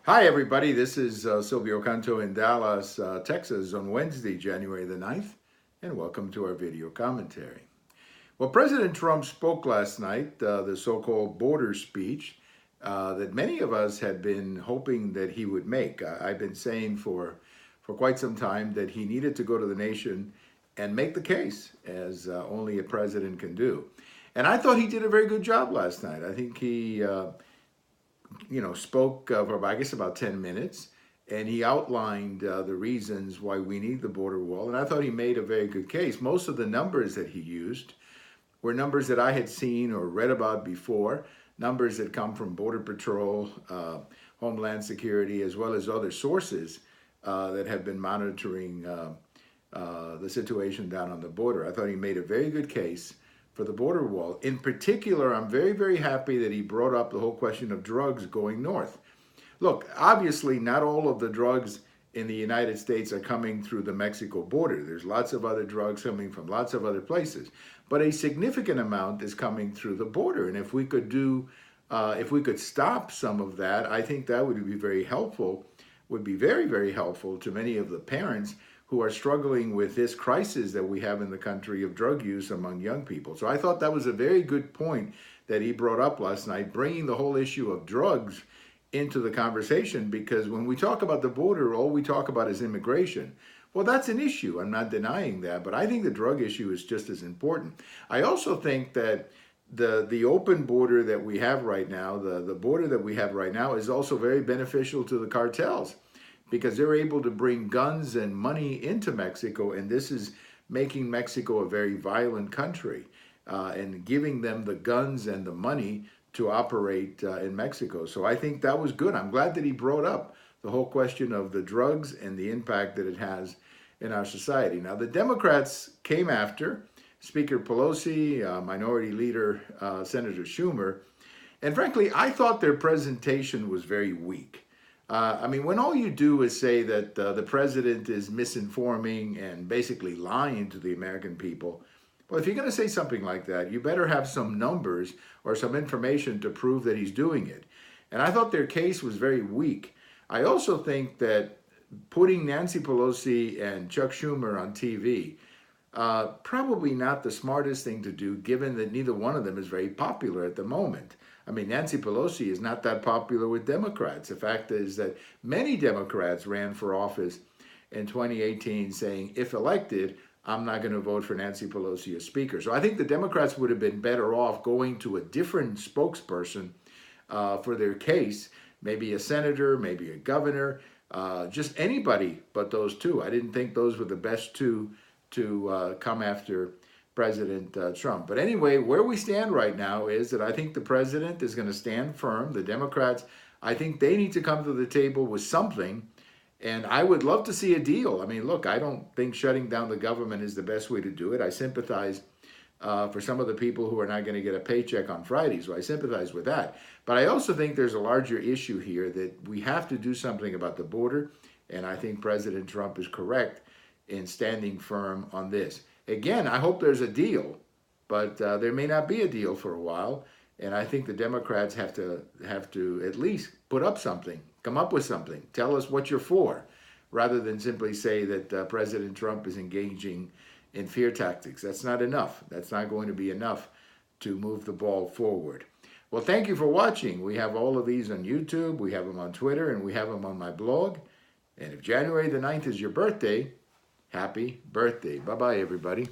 Hi, everybody. This is Silvio Canto in Dallas, Texas on Wednesday, January the 9th, and welcome to our video commentary. Well, President Trump spoke last night, the so-called border speech that many of us had been hoping that he would make. I've been saying for quite some time that he needed to go to the nation and make the case, as only a president can do. And I thought he did a very good job last night. I think he spoke for, I guess, about 10 minutes, and he outlined the reasons why we need the border wall. And I thought he made a very good case. Most of the numbers that he used were numbers that I had seen or read about before, numbers that come from Border Patrol, Homeland Security, as well as other sources that have been monitoring the situation down on the border. I thought he made a very good case for the border wall. In particular, I'm very, very happy that he brought up the whole question of drugs going north. Look, obviously, not all of the drugs in the United States are coming through the Mexico border. There's lots of other drugs coming from lots of other places, but a significant amount is coming through the border. And if we could stop some of that, I think that would be very helpful. Would be very, very helpful to many of the parents who are struggling with this crisis that we have in the country of drug use among young people. So I thought that was a very good point that he brought up last night, bringing the whole issue of drugs into the conversation, because when we talk about the border, all we talk about is immigration. Well, that's an issue. I'm not denying that, but I think the drug issue is just as important. I also think that the open border that we have right now, the border that we have right now is also very beneficial to the cartels, because they're able to bring guns and money into Mexico, and this is making Mexico a very violent country and giving them the guns and the money to operate in Mexico. So I think that was good. I'm glad that he brought up the whole question of the drugs and the impact that it has in our society. Now, the Democrats came after Speaker Pelosi, Minority Leader Senator Schumer, and frankly, I thought their presentation was very weak. When all you do is say that the president is misinforming and basically lying to the American people, well, if you're going to say something like that, you better have some numbers or some information to prove that he's doing it. And I thought their case was very weak. I also think that putting Nancy Pelosi and Chuck Schumer on TV, probably not the smartest thing to do, given that neither one of them is very popular at the moment. Nancy Pelosi is not that popular with Democrats. The fact is that many Democrats ran for office in 2018 saying, if elected, I'm not going to vote for Nancy Pelosi as Speaker. So I think the Democrats would have been better off going to a different spokesperson for their case, maybe a senator, maybe a governor, just anybody but those two. I didn't think those were the best two to come after President Trump. But anyway, where we stand right now is that I think the president is going to stand firm. The Democrats, I think they need to come to the table with something. And I would love to see a deal. Look, I don't think shutting down the government is the best way to do it. I sympathize for some of the people who are not going to get a paycheck on Friday, so I sympathize with that. But I also think there's a larger issue here that we have to do something about the border, and I think President Trump is correct in standing firm on this. Again, I hope there's a deal, but there may not be a deal for a while, and I think the Democrats have to at least put up something, come up with something, tell us what you're for, rather than simply say that President Trump is engaging in fear tactics. That's not enough. That's not going to be enough to move the ball forward. Well, thank you for watching. We have all of these on YouTube, we have them on Twitter, and we have them on my blog. And if January the 9th is your birthday, happy birthday. Bye-bye, everybody.